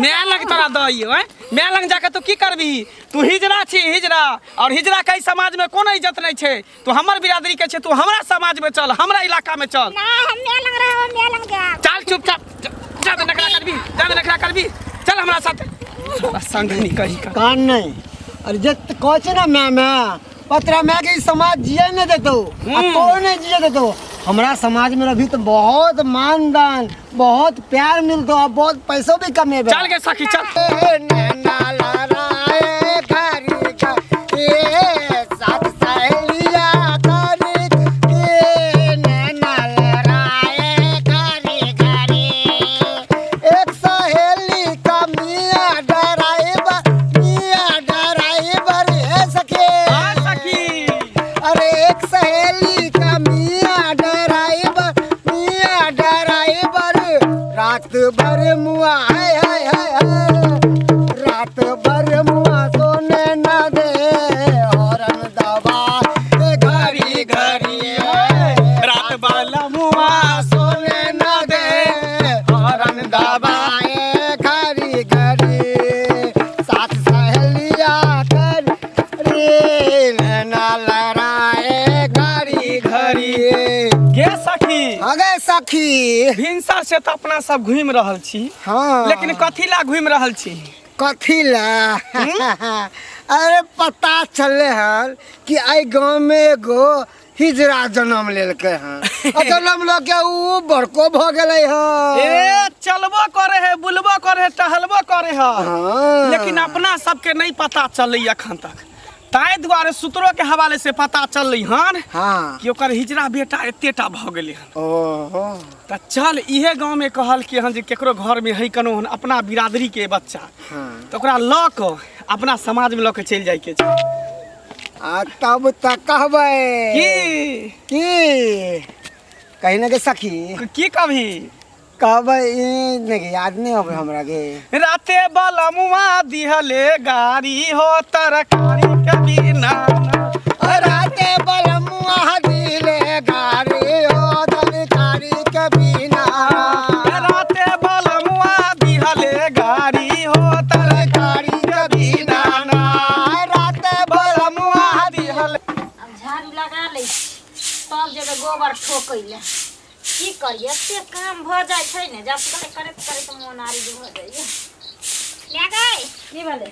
मैं लग तोरा दई ओए मैं लग जाके तू की करबी तू हिजरा छी हिजरा और हिजरा के समाज में कोनो इज्जत नहीं छे तू हमर बिरादरी के छे तू हमरा समाज में चल हमरा इलाका में चल ना हम मैं लग रहा मैं लग जा चल चुपचाप ज्यादा नखरा करबी चल हमरा साथ संग नहीं कही कान नहीं अरे जत कहछे ना मैं पतरा मैं के समाज जिए नहीं देतो तो नहीं जिए देतो हमारा समाज में अभी तो बहुत मानदान बहुत प्यार मिलतो और बहुत पैसों भी कमेबे चल के सखी चल नैना लहराए घरी का ये साथ सहेलिया घरी के नैना लहराए घरी घरी एक सहेली का मियां ड्राइवर है सखे अरे एक सहेली का मियां ड्राइवर रात भर मुआ हाय रात भर मुआ सोने न दे हॉर्न दबा घरी घरी रात वाला मुआ सोने न दे हॉर्न दबाए घरी घरी साथ सहेलिया कर रे नैना लहराए घरी घरी के सखी अगे सखी भिनसर से तो अपना सब घूम रहल छी हाँ लेकिन कथी ला घूम रहल छी कथी ला अरे पता चले हन कि आई गांव में एगो हिजरा जन्म लेलके हन जन्म लके ऊ बड़को भ गेलै हन ए चलबो करे है बुलबो करे है टहलबो करे है हाँ। लेकिन अपना सबके नहीं पता चलई अखन तक ताई द्वारे सूत्रों के हवाले से पता चलई हन हाँ कि ओकर हिजरा बेटा एतेटा भ गेलै हन ओहो त चल इहे गांव में कहल कि हन जे केकरो घर में है कनो हन अपना बिरादरी के बच्चा हाँ तो ओकरा ल क अपना समाज में ल के चल जाय के छै आ तब तक कहबै की कहीं ना के सखी की कभी कहबै ई नहीं याद नहीं होबे हमरा के राते बलमुआ दिहले गाड़ी हो तरकारी के बिना राते बलमुआ दिले गाड़ी हो तरकारी के बिना राते बलमुआ दिहले गाड़ी हो तरकारी के बिना राते बलमुआ दिहले अब झाड़ू लगा ले तब जेबे गोबर ठोकैले की करिए एते काम भ जाय छै ने जब करे मन आरी भ जाइए ले गई की भले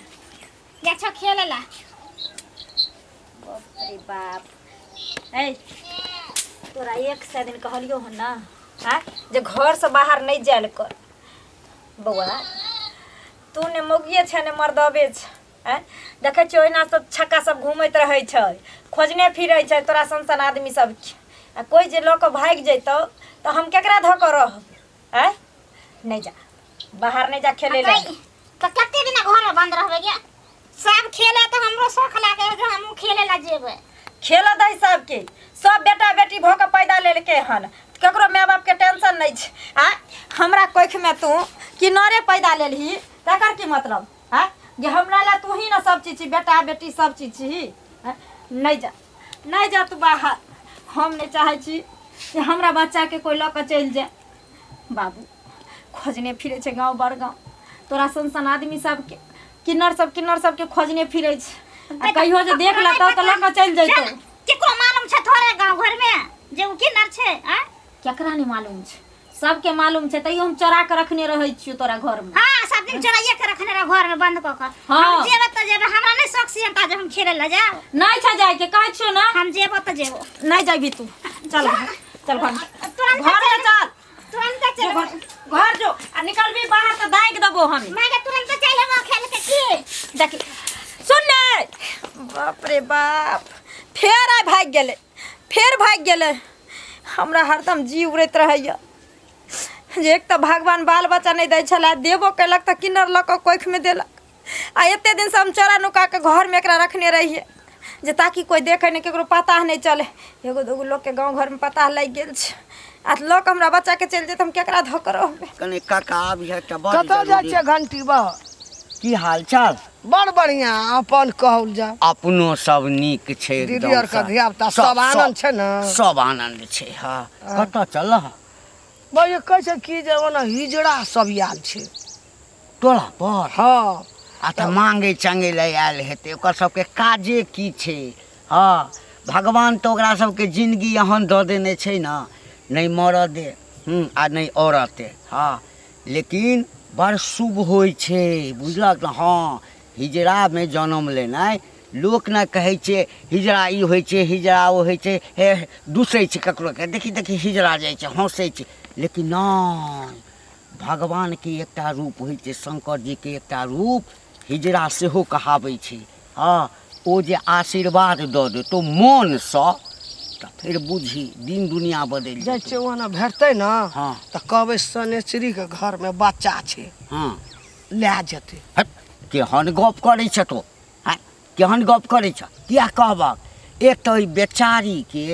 ले छ खेलेला बाप रे बाप ए तोरा एक से दिन कहलियो हो ना हां जे घर से बाहर नहीं जायल कर बउआ तूने मौगिए छै ने मर्दबे छै हैं देखे छ ओइना सब छक्का सब घुमैत रहै छै खोजने फिरै छै तोरा संसन आदमी सब आ कोई जे लोग भाग जैतो तो हम केकरा धक रहब हैं नहीं जा बाहर नहीं जा खेले ले तो कते दिन घर में बंद रहबे गे सब खेले तो हमरो शौक लागे जो हम खेले ला जेबे खेल दई सब के सब बेटा बेटी भ के पैदा लेलके हन केकरो माय बाप के टेंशन नहीं छ आ हमरा कोख में तू किनारे पैदा लेलही तकर की मतलब हैं जे हमरा ला तू ही ना सब चीज बेटा बेटी सब चीज छी नहीं जा तू बाहर हम नहीं चाहे छी कि हमरा बच्चा के कोई लक चल जाए बाबू खोजने फिरे छे गांव बड़ गांव तोरा संसन आदमी सब के किन्नर सब के खोजने फिरे छे आ कहियो जे देख लेतो तो लक चल जइतो केकरो मालूम छे थोड़े गांव घर में जे उ किन्नर छे आ केकरा नहीं मालूम छे सबके मालूम छे तइयो हम चोरा के रखने रहै छियो तोरा घर में हां सब दिन चोराइए के रखने रह घर में बंद क के हम जेबे त जेबे हमरा नहीं शौक से अंता जे हम खेले ला जाओ नहीं छ जाय के कहै छियो ना हम जेबो त जेबो नहीं जाबी तू चल चल घर में चल तुरंत चल घर जो आ निकल भी बाहर तो दाइग देबो हम मैं तुरंत चलेबो खेल के की देखी सुन ने बाप रे बाप फेर आइ भाग गेले हमरा हरदम जी उड़ैत रहैया जे एक तो भगवान बाल बच्चा नहीं दै छला देबो कैलक त किन्नर लक कोख में देलक आ एते दिन से हम चोरा नुका के घर में एकरा रखने रहिए जे ताकि कोई देखे नहीं केकरो पता नहीं चले एगो दोगो लोग के गांव घर में पता लग गेल छ आ लोग हमरा बच्चा के चल जेत हम केकरा धक रहबे कने काका अभी है त बड़ कत जाय छै घंटी बा की हाल चाल बड़ बढ़िया अपन कहल जा अपनो सब नीक छै दीदी और का धियापुता सब आनंद छै न सब आनंद छै हां कत चल भाई कैसे की जे ओना हिजड़ा सब आयल छै टोला पर हाँ आ तऽ मांगे चंगे ले आयल हेतै ओकर सबके काजे की छै हाँ भगवान तऽ ओकरा सबके जिंदगी एहन दऽ देने छै ने नहीं मरऽ दे आ नहीं औरते हाँ लेकिन बड़ शुभ होइ छै बुझलक ने हाँ हिजड़ामे जन्म लेनाइ लोक ने कहै छै हिजड़ा ई होइ छै हिजड़ा ओ होइ छै हे दुसै छै ककरोके देखी देखी हिजड़ा जाइ छै हँसै छै लेकिन नहि भगवानके एकटा रूप होइ छै शंकर जीके एकटा रूप हिजड़ा सेहो कहाबै छै हाँ ओ जे आशीर्वाद दऽ देतौ मोनसँ तऽ फेर बुझी दिन दुनिया बदलि जाइ जेतौ छै ओना भेटतै ने हाँ तऽ कहबै सनेचरीके घरमे बच्चा छै हाँ लए जेतै हट केहन गप करै छ तो आँ केहन गप करै छ किया कहबक एक तऽ ओहि बेचारीके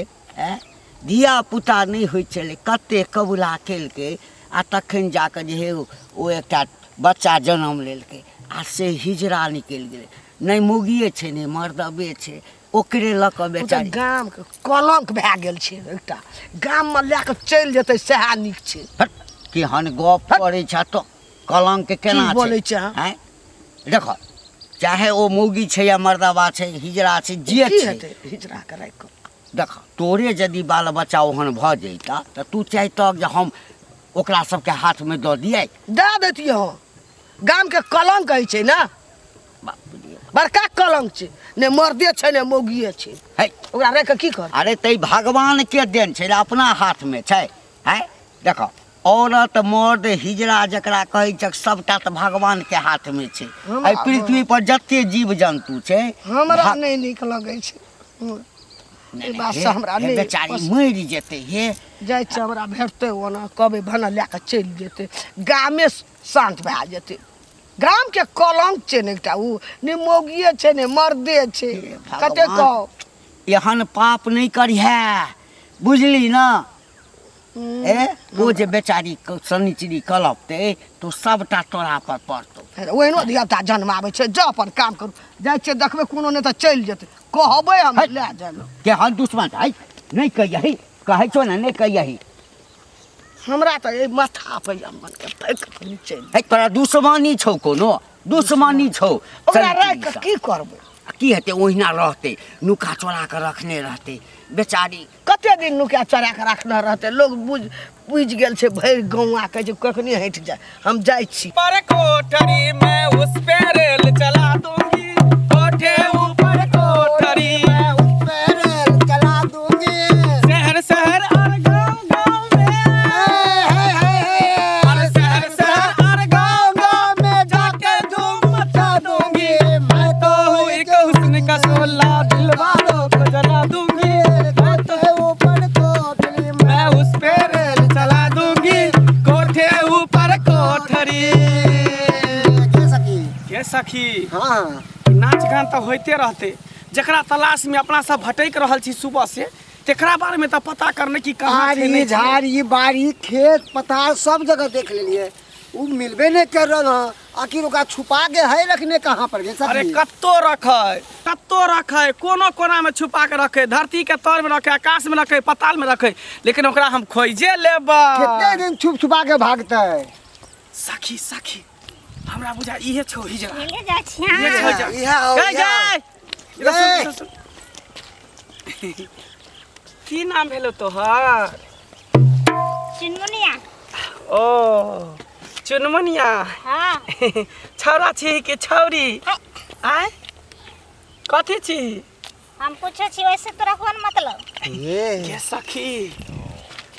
धियापुता नहि होइ छलै कतेक कबुला केलकै आ तखन जाकऽ जे हे ओ एकटा बच्चा जन्म लेलकै आ से हिजड़ा निकलि गेलै नहि मुगिए छै नहि मर्दबे छै ओकरे लऽ कऽ ओ तऽ बेचारी गामके कलंक भए गेल छै एकटा गाममे लए कऽ चलि जेतै सएह नीक छै हट केहन गप करै छ तो कलंक केना की बोलै छै अहाँ? हैं देखो चाहे ओ मौगी छै या मर्दबा छै हिजड़ा छै जे की छै हेतै हिजड़ाके राखि कऽ देख तोरे यदि बाल बच्चा ओहन भऽ जैता तऽ तू चाहतक जे हम ओकरा सबके हाथमे दऽ दियै दए दैतियै हो गामके कलंक कहै छै ने बाप रे बड़का कलंक छै ने मर्दे छै ने मौगिए छै है ओकरा राखि कऽ की कर अरे तै भगवानके देन छै अपना हाथमे छै है देखो औरत मर्द हिजड़ा जकरा कहै छै सबटा तऽ भगवानके हाथमे छै हमरा- एहि पृथ्वी पर जते जीव जन्तु छै हमरा भा- नहि नीक लगै छै नहि, ई नहि, बात हे, से हमरा हे नहि बेचारी पसन्द। मरि जेतै हे जाइ छै हमरा भेटतै ओना कहबै भने लए कऽ चलि जेतै गामे शान्त भए जेतै गामके कलंक छै ने एकटा ओ ने मौगिए छै ने मर्दे छै भगवान। कते कहो एहन पाप नहि करिहे बुझली ना ए ओ जे बेचारी शनिचरी कलपतै तो सबटा तोरा पर पड़तौ ओहिनो धियापुता जन्माबै छै जा अपन काम करू जाइ छियै देखबै कोनो नहि तऽ चलि जेतै कहबै हम है। लए जाए केहन दुश्मन है नहीं कहियही कहै छौ ने नहीं कहियही हमरा तऽ एहि माथा पर मनके फेंक कऽ चलि है तोरा दुश्मनी छौ कोनो दुश्मनी छौ ओकरा राखि शनिचरी कऽ सँ। की करबै की हेतै ओहिना रहतै नुका चोरा कऽ रखने रहतै बेचारी कते दिन नुका चोरा कऽ रखने रहतै लोग बुझि गेल छै भरि गौआ कहै छै कखनी हटि जाए हम जाइ छी पर कोठरी में उस पे रेल चला दूंगी कोठे ऊपर कोठरी में चला दूंगी शहर शहर और गांव गांव में और शहर शहर और गांव गांव में जाके धूम मचा दूंगी मैं तो हूँ एक हुस्न का शोला दिल वालों को जला दूंगी मैं तो ऊपर कोठरी में मैं उस पे रेल चला दूंगी कोठे ऊपर कोठरी के सखी के सखी हाँ नाच गान तऽ होइते रहते जकरा तलाश में अपना सब भटक रहल छी सुबह से तेकरा बारे में तो पता करने की कहाँ छै आरी नहीं छै। झाड़ी बाड़ी खेत पथार सब जगह देख लेलिए उ मिलबे नहीं कर रहा आखिर ओकरा छुपा के है रखने कहाँ पर गे अरे सखी कत्तो रखे कोनो कोना में छुपा के रखे धरती के तर में रखे आकाश में रखे पताल में रखे लेकिन ओकरा हम खोजे लेबा कितने दिन छुप छुपा के भागते सखी सखी हमरा बुझा इहे छौ हिजरा ले जाइ छी इहे छौ हाँ। हिजरा। इहे हो, गै, इहे गै। हो। इधर सुन, इधर सुन। की नाम भेलो तोहर चुनमुनिया ओ चुनमुनिया हाँ छौरा छी कि छौरी आय कथी छी हम पूछे छी वैसे तोरा कोन मतलब के सखी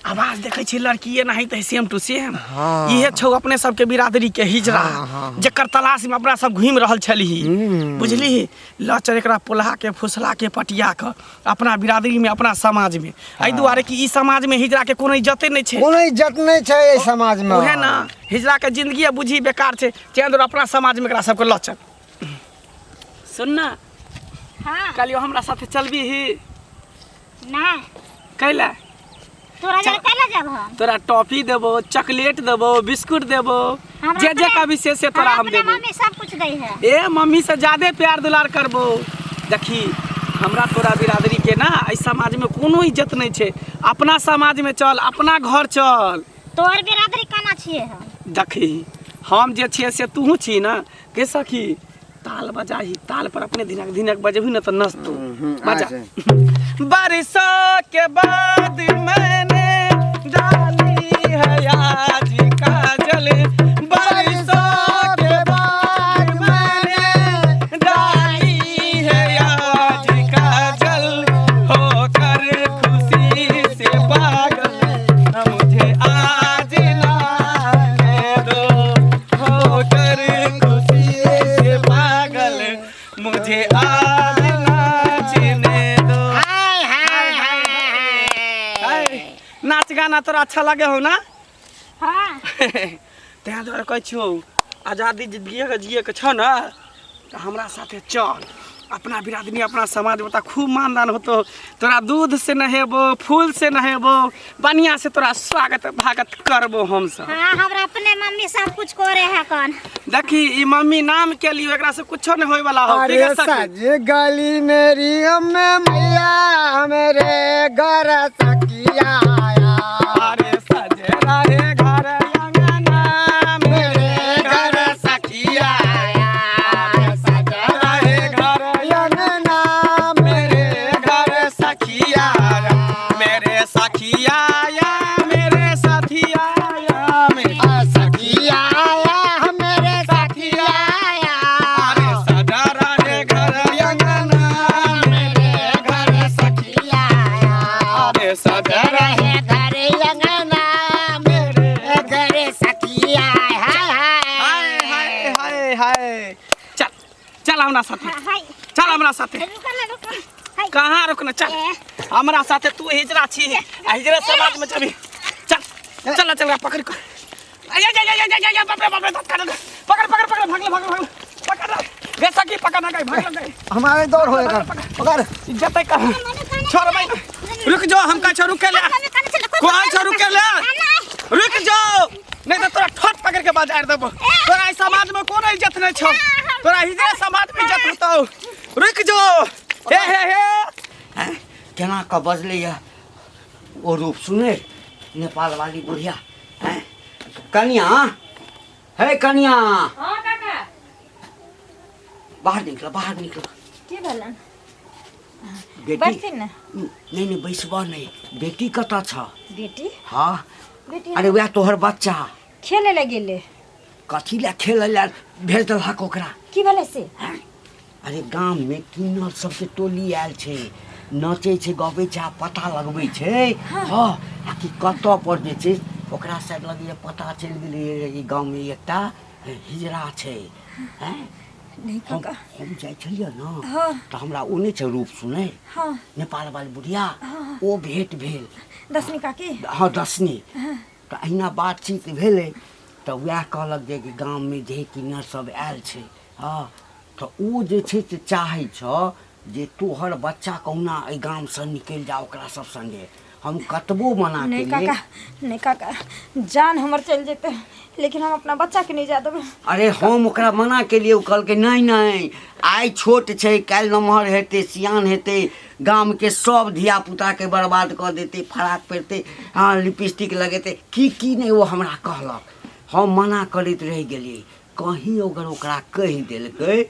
आवाज देखै छी लड़किए नहीं तो सेम टू सेम इहे छौ अपने सबके बिरादरी के हिजरा जेकर तलाश में अपना सब घूम रहल छली बुझली लचर एकरा पोल्हा के फुसला के पटिया के अपना बिरादरी में अपना समाज में एहि दुआरे कि ई समाज में हिजरा के कोनो इज्जते नहीं छै कोनो इज्जत नहीं छै एहि समाज में उहे ना हिजरा के जिंदगी बुझी बेकार छै चेंद्र अपना समाज में एकरा सबके लचर सुन ना हाँ कलियो हमरा साथे चलबी ही ना कैला तोरा जरा कैला जब हम तोरा टॉफी देबो चॉकलेट देबो बिस्कुट देबो हमरा जे जे अपने- कभी से तोरा हम अपने देबो मम्मी सब कुछ दै है ए मम्मी से ज्यादा प्यार दुलार करबो देखी हमरा तोरा बिरादरी के ना इस समाज में कोनो इज्जत नहीं छै अपना समाज में चल अपना घर चल तोहर बिरादरी काना छिए हम देखी हम जे छियै से तूहू छी ना के सखी ताल बजाही ताल पर अपने धिनक धिनक बजेबी ना तो नस तू बजा बारिशों के बाद मैंने डाली है आज काजल बारिशों के बाद मैंने डाली है आज काजल होकर खुशी से पागल मुझे आज नाने दो होकर खुशी से पागल मुझे आज नाचने दो। नाच गाना तोरा अच्छा लगे हो ना? हाँ तें द्वारा कहै छियौ आजादी जिए के छ ना तो हमरा साथे चल अपना बिरादरी अपना समाज बता खूब मानदान होतो तोरा दूध से नहेबो फूल से नहेबो बढ़िया से तोरा स्वागत भागत करबो हम सब। हाँ हमरा अपने मम्मी सब कुछ करे है कौन देखी ई मम्मी नाम के लिए एकरा से कुछो नहीं होय वाला हो। ठीक अरे है सखी? सज गली मेरी अम्मे मैया मेरे घर सखिया आया अरे सजे रहे घर अंगना मेरे घर सखिया आया अरे सजे रहे घर अंगना मेरे घर सखिया आया मेरे सखिया आया मेरे साथिया आया मेरे सखिया आया मेरे सखिया आया अरे सजा रहे घर अंगना मेरे घर सखिया आया अरे सजा रहे घर अंगना मेरे घर सखिया हाय हाय हाय हाय चल चल हमरा साथे हाय चल हमरा साथे रुक ना रुक हाय कहाँ रुकना चल हमरा साथे तू हिजरा छी आ हिजरा समाज में चली चल चल चल पकड़ कर बाप रे पकड़ पकड़ पकड़ भाग पकड़ गे सखी पकड़ ना गई भाग गई हमारे दौड़ होएगा पकड़ इज्जत कर छोड़ भाई रुक जाओ हम का रुक के ले कौन छ रुक के ले रुक जाओ नहीं तो तोरा ठोट पकड़ के बाजार देबो तोरा इस समाज में कोनो इज्जत नहीं छौ तोरा हिजरा समाज में इज्जत होतो रुक जाओ हे केना का बजले या ओ रूप सुने नेपाल वाली बुढ़िया हैं कन्या है कन्या हां काका बाहर निकलो की भलन बेटी बैठती ना नहीं बैसबा नहीं बेटी कता छ बेटी हाँ बेटी अरे वह तोहर बच्चा खेले लगे कथी ला खेल ला भेज देलहक ओकरा की भले से अरे गांव में किन्नर सबके टोली आयल छे नाचे छे गबै छे पता लगबै छे हाँ आ कि कतऽ पर जे छे ओकरा साइड लगे पता चल गेलै ई गांव में एकटा हिजरा छे हैं नहीं काका हम जाय छलियै न हाँ तो हमरा ओने छे रूप सुने हाँ नेपाल वाली बुढ़िया ओ भेंट भेल दसनी काकी हाँ दसनी तो अहिना बातचीत भेलै तो वह कहलक जे कि गाँव में जे किन्नर सब आयल छे हाँ तो ओ जे छे से चाहै छ जे तोहर बच्चा कहुना एहि गाम से निकलि जा ओकरा सब संगे हम कतबो मना नहीं केलिए काका नहीं काका जान हमर चल जेते लेकिन हम अपना बच्चा के नहीं जा देबे अरे हम ओकरा मना केलिए ओ कहलकै नहीं आइ छोट छै काल्हि नमहर हेतै सियान हेतै गाम के सब धिया पुता के बर्बाद कऽ देतै फराक पड़तै हाँ लिपस्टिक लगेतै की नहीं वो हमरा कहलक हम मना करैत रहि गेलिए कहीं अगर ओकरा कहि देलकै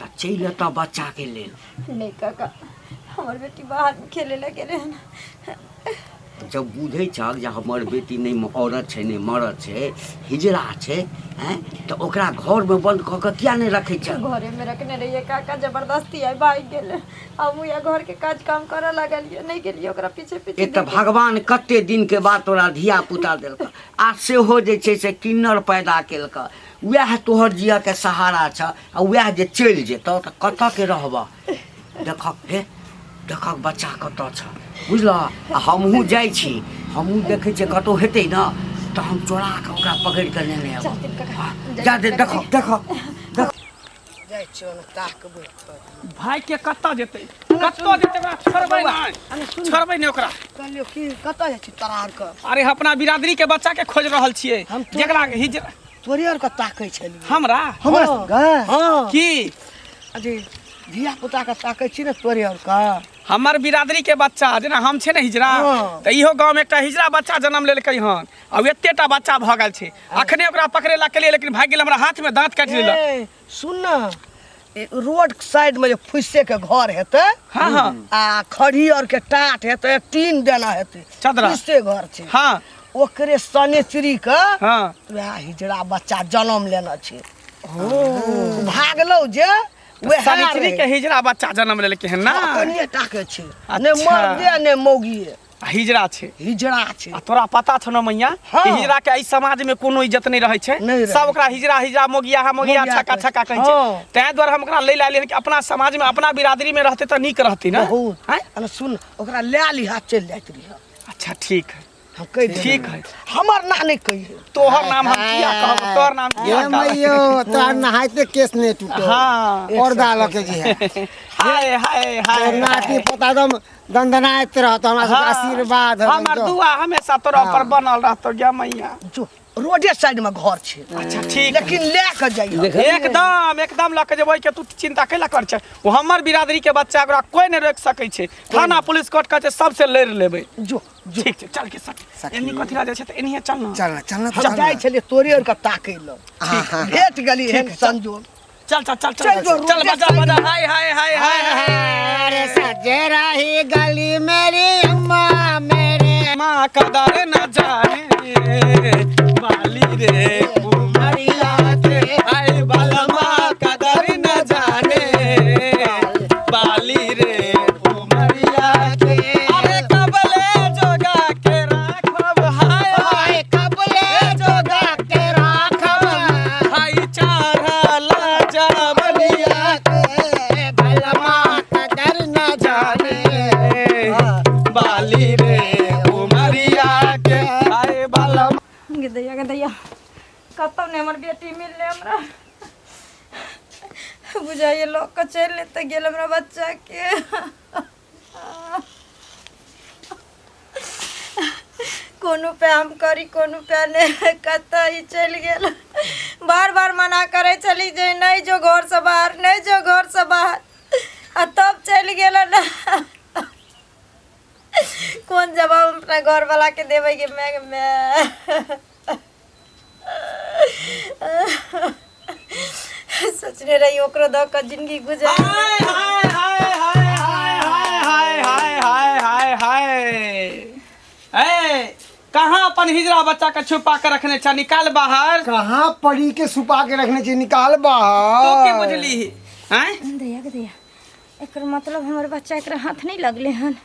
तऽ चलि अतऽ बच्चा के लेल नहीं काका हमर बेटी बाहर में खेले लगे रहे जब बुझै छक जे हमर बेटी नहीं औरत छै नहीं मरद छै हिजरा छै हैं तो ओकरा घर में बंद कऽ के किया नहीं रखै छ घरे में रखने रहिए काका जबरदस्ती आई भाग गेले हम या घर के काज काम करे लगलिए नहीं गेलिए ओकरा पीछे पीछे एक तो भगवान कते दिन के बाद तोरा धिया पुता देलक आ सेहो जे छै से किन्नर पैदा केलक वह तोहर जिया के सहारा छ आ वह जे चलि जेतौ तऽ कतऽ के रहबह देखक बच्चा कतऽ छ बुझल आ हमहूँ जाइ छी हमहूँ देखै छियै कतहु हेतै न तऽ हम चोरा कऽ ओकरा पकड़ि कऽ लेने आयब जा दे देखक जाइ छियो न ताकबै भाई के कत्ता जेतै ओकरा छोड़बै नहीं ओकरा कहलियो की कतऽ जाइ छी तरार के अरे अपना बिरादरी के बच्चा के खोज रहल छियै हम तो- जेकरा हिजरा तोरे और के ताकै छलिए हमरा हमरा हाँ की अजी धिया पुता के ताकै छी न तोरे और का हमर बिरादरी के बच्चा जेना हम छे ने हिजरा हाँ। त इहो गांव में एकटा हिजरा बच्चा जन्म लेलकै हन अब एतेटा बच्चा भ गेल छै अखने ओकरा पकड़ेला के लिए लेकिन भाग गेल हमरा हाथ में दांत काटि लेलक ए, सुन न रोड साइड में जो फुस्से के घर हेतै हाँ हाँ आ खड़ियर के टाट हेतै 3 देना हेतै चदरा। फुस्से घर छै हाँ ओकरे सनेचरी के हाँ वएह हिजड़ा बच्चा जन्म लेना छै भागलौ जे वएह सनिचरी के हिजरा बच्चा जन्म लेलकै हन ना कनिए टाके छै अच्छा। ने मर्दे ने मौगिए आ हिजरा छै हिजड़ा छै आ तोरा पता छौ न मैया हाँ। कि हिजरा के एहि समाज में कोनो इज्जत नहीं रहे छै नहीं रहे। सब ओकरा हिजरा हिजरा मोगिया मोगिया मोगिया छक्का कहै छक्का छै। कहै छै हाँ। तैं द्वारे हम ओकरा ले लालियन कि अपना समाज में अपना बिरादरी में रहते त नीक रहती ना बहुत हैं? अरे सुन ओकरा ले लिहा चल जाइत रही अच्छा ठीक है हम कह दे ठीक है हमर ना नहीं कहिए तोहर नाम हम किया कहब तोहर नाम किया ये कहब? मैयो तोहर नहाइते केस नहीं टूटो हाँ और डाल के जी है हाय हाय हाय नाटी पोता दम दंदनाइत रहतो हमरा सबके आशीर्वाद है हमर दुआ हमेशा तोरा ऊपर बनल रहतो गे मैया जो रोडे साइड में घर छै अच्छा ठीक लेकिन ले के जाइए एकदम एकदम लऽ के जेबै के तू चिंता कैला कर छै वो हमर बिरादरी के बच्चा ओकरा कोई नहीं रोक सकै छै थाना पुलिस कोर्ट कहै छै सबसे लड़ लेबै जो जो ठीक छै चल के सक एनी कथि राजा छै त एनी चल ना चलना चलना हम जाय छलिए तोरे और के ताकै ल हाँ, हाँ। भेट गेली एहन संजोग चल चल चल चल जो, चल रोडे बजा साइड बजा में। हाय हाय हाय हाय अरे सजे रही गली मेरी अम्मा मेरे माँ कदर न जाने बाली रे उमरिया के आए बाला माँ कदर न जाने बाली रे उमरिया के अरे कबले जोगा के राखब हाय हाय कबले जोगा के राखब हाय चारा लाजा बलिया के भलमा कदर न जाने बाली रे उमरिया के आए बाला गदैया कतौ ने हमर बेटी मिलले हमरा बुझाइए लोग के चल लेते गेल हमरा बच्चा के कोनो पे हम करी कोनो पे नहीं कतौ ही चल गेल बार बार मना करे चली जे नहीं जो घर से बाहर नहीं जो घर से बाहर आ तब चल गेल ना कौन जवाब अपना घर वाला के देवे के मैं सोचने रही ओकरो द के जिंदगी गुजर हाय हाय हाय हाय हाय हाय हाय हाय हाय हाय ए कहाँ अपन हिजरा बच्चा के छुपा के रखने छ निकाल बाहर कहाँ पड़ी के छुपा के रखने चाहिए निकाल तो बाहर के बुझली हैं दैया एकर मतलब हमर बच्चा एकरा हाथ नहीं लगले हन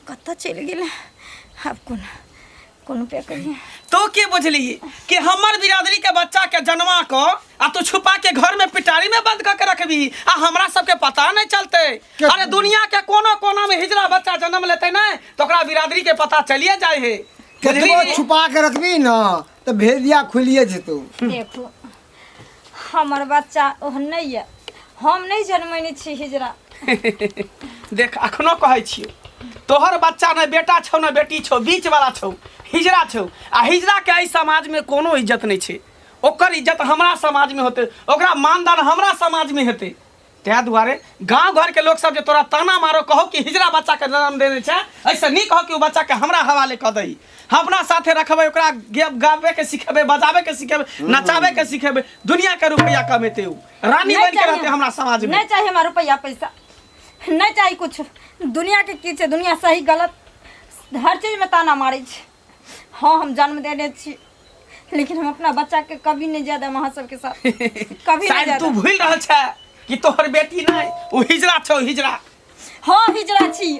कत्ता चल गेल अब कोनो पे करिए तो के बुझली कि हमर बिरादरी के बच्चा के जन्मा को आ तू छुपा के घर में पिटारी में बंद करके रखबी आ हमरा सबके पता नहीं चलते अरे दुनिया के कोनो कोना में हिजरा बच्चा जन्म लेते ना तो ओकरा बिरादरी के पता चलिए जाए है केतबो छुपा के रखबी ना तो भेदिया खुलिए जेतो देखो हमर बच्चा ओहन नहीं है हम नहीं जन्मैने छी हिजरा देख अखनो कहै छियो तोहर बच्चा ने बेटा छौ ने बेटी छौ बीच वाला छौ हिजरा छौ आ हिजरा के एहि समाज में कोनो इज्जत नहीं छै ओकर इज्जत हमरा समाज में होते ओकरा मानदान हमरा समाज में हेते तै दुआरे गांव घर के लोग सब जे तोरा ताना मारो कहो कि हिजरा बच्चा के जन्म देने छै ऐसे नहीं कहो कि ओ बच्चा के हमरा हवाले क दई अपना साथे रखबे ओकरा गावे के सिखेबे बजावे के सिखेबे नचावे के सिखेबे दुनिया के रुपया कमेते उ रानी बन के रहते हमरा समाज में नहीं चाहिए हमारा रुपया पैसा नहीं चाहिए कुछ दुनिया के की छै दुनिया सही गलत हर चीज में ताना मारे छै हाँ हम जन्म देने छी लेकिन हम अपना बच्चा के कभी नहीं ज्यादा वहाँ सबके साथ कभी नहीं शायद ज्यादा तू भूल रहल छै कि तोहर बेटी नहीं ओ हिजरा छौ हिजरा हाँ हिजरा छी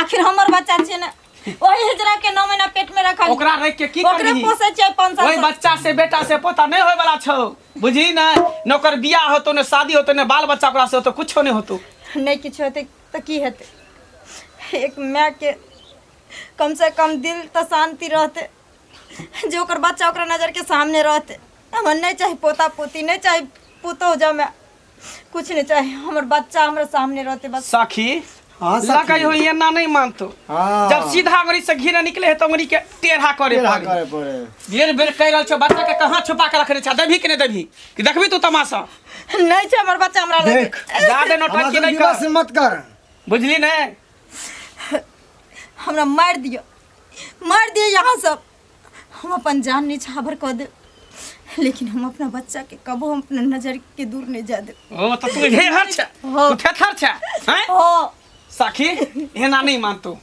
आखिर हमर बच्चा छै ना वही हिजरा के 9 महीना पेट में रखल ओकरा रख के की ओकरे करबी पोसे छै 5 ओई साल बच्चा से बेटा से पोता नहीं होय वाला छौ बुझी ना नौकर बियाह होतो ने शादी होतो ने बाल बच्चा ओकरा से होतो कुछो नहीं होतो नहीं किछु हेतै तऽ की हेतै एक माय के कम से कम दिल तो शांति रहते जो ओकर बच्चा ओकरा नजर के सामने रहते हमर नहीं चाहिए पोता पोती नहीं चाहिए पुतौ जमे कुछ नहीं चाहिए हमर बच्चा हमरे सामने रहते बस सखी हाँ लगा हो ये ना नहीं मानतो हाँ। जब सीधा अंगुरी से घी निकले है तो अंगुरी के टेढ़ा करे पड़े बेर बेर कह रहल छौ बच्चा के कहां छुपा के रखने छ देबी कि नहीं देबी कि देखबी तू तमाशा नहीं छै हमर बच्चा हमरा लगे देख ज्यादा नौटंकी नहीं से कर मत कर बुझली ने हमरा मार दियो यहाँ सब हम अपन जान निछावर कर दे, लेकिन हम अपना बच्चा के कबो हम अपना नजर के दूर नहीं जा दे। ओ तो तू घेहर छ तू थेथर छ हैं हो सखी एना नहीं मानतो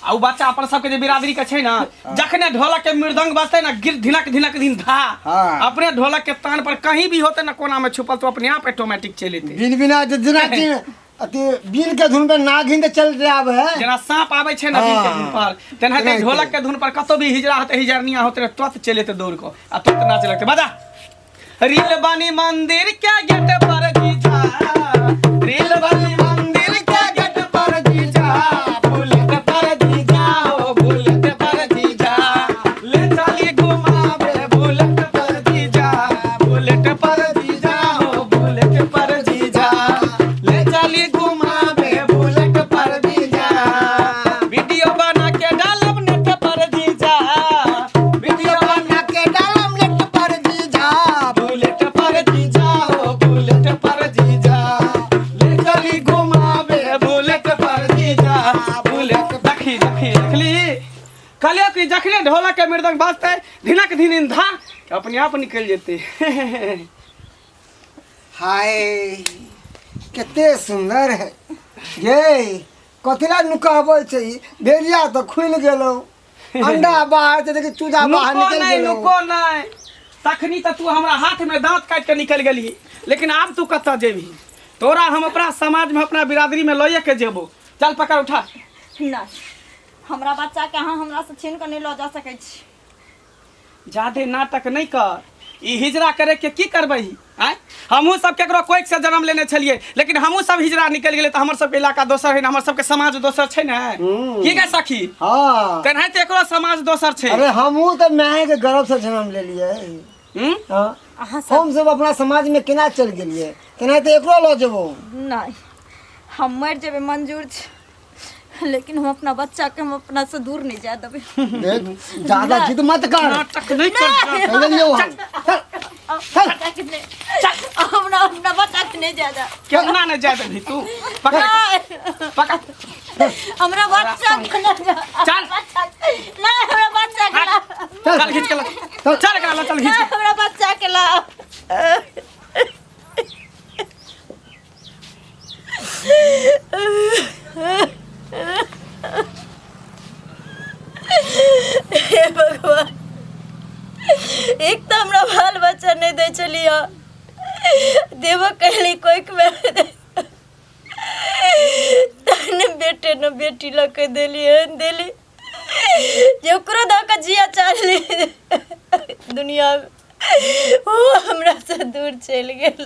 आ उ बच्चा अपन सबके जे बिरादरी के छै ना जखने ढोलक के मृदंग बजते ना गिर धिनक धिनक दिन धा अपने ढोलक के तान पर कहीं भी होते ना कोना में छुपल तो अपने आप ऑटोमेटिक चले थे बिन बिना जना अति बिन के धुन पे ना घिन चल जाब है जना सांप आवे छै ना बिन के धुन पर तेनाहिते ढोलक के धुन पर कतो भी हिजरा होते हिजरनिया होते तुरंत चले थे दौड़ को आ तुरंत नाच लगते बजा रील बानी मंदिर के गेट पर जीजा रील बानी मंदिर के गेट पर जीजा बुलेट पर जीजा ओ बुलेट पर जीजा ले चली घुमावे बुलेट पर जीजा बुलेट पर जीजा ओ बुलेट पर जीजा ले चली घुमावे बुलेट पर जीजा वीडियो बना के डालब नेट पर जीजा वीडियो बना के डालब नेट पर जीजा बुलेट पर जीजा ओ बुलेट पर जीजा ले चली घुमावे बुलेट पर जीजा बुलेट देखली कहलियो कि जखने ढोलक के मृदंग बाजते धिनक धिन धा अपने आप निकल जेते हाय कितने सुंदर है ये कथिला नुकाबै छै भेड़िया तो खुल गेलो अंडा बाहर से देखि चूजा बाहर निकल गेलो नुको नहीं तखनी तो तू हमरा हाथ में दांत काट के निकल गेली लेकिन अब तू कत्ता जेबी तोरा हम अपना समाज में अपना बिरादरी में लइए के जेबो चल पकड़ उठा ना हमरा बच्चा के अहाँ हमरा से छीन के नहीं लऽ जा सकै छी। ज्यादे नाटक नहीं कर ई हिजरा करे के की करबही आय हमहू सब केकरो कोई से जन्म लेने छलिए लेकिन हमहू सब हिजरा निकल गेले त हमर सब के इलाका दोसर है हमर सब के समाज दोसर छै ने की गे सखी हां तेनाहिते एकरो समाज दोसर छै अरे हमहू तो माय के गर्भ से जन्म ले लिए हां अहाँ हम सब अपना समाज में केना चल गेलिए तेनाहिते एकरो ल जेबो नहीं हम मर जेबे मंजूर छै, लेकिन हम अपना बच्चा के हम अपना से दूर नहीं जा देबे। देख ज्यादा जिद मत कर नाटक नहीं कर चल लियो चल हमरा अपना बच्चा के नहीं जा केतना न जाय दे तू पकड़ पकड़ हमरा बच्चा के नहीं चल नहीं हमरा बच्चा के ला चल खींच के ला चल एकरा ला चल खींच के हमरा बच्चा के ला हे भगवान एक तो हमरा बाल बच्चा नहीं दे चलिया देवो कहली कोई न बेटे न बेटी लके देली जो करो दा का जिया चाहली दुनिया में वो हमरा से दूर चल गेल।